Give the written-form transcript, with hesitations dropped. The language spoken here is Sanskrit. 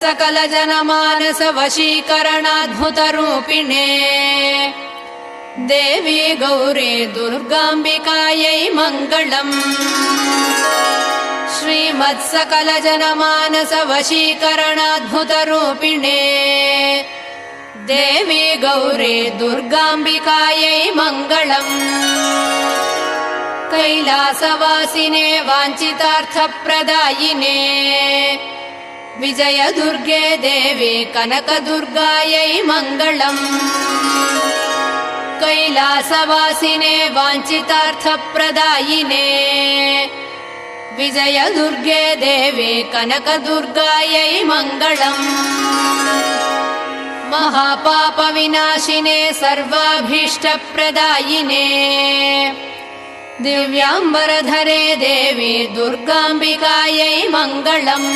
सकल जनमानस वशीकरणाद्भुतरूपिणे देवी गौरी दुर्गाम्बिकायै मङ्गलम्। श्रीमत्सकल जनमानस वशीकरणाद्भुतरूपिणे देवी गौरी दुर्गाम्बिकायै मङ्गलम्। कैलासवासिने वाञ्छितार्थप्रदायिने विजय दुर्गे देवी कनकदुर्गायै मङ्गलम्। कैलासवासिने वाञ्छितार्थप्रदायिने विजय दुर्गे देवी कनकदुर्गायै मङ्गलम्। महापापविनाशिने सर्वाभीष्टप्रदायिने दिव्याम्बरधरे देवी दुर्गाम्बिकायै मङ्गलम्।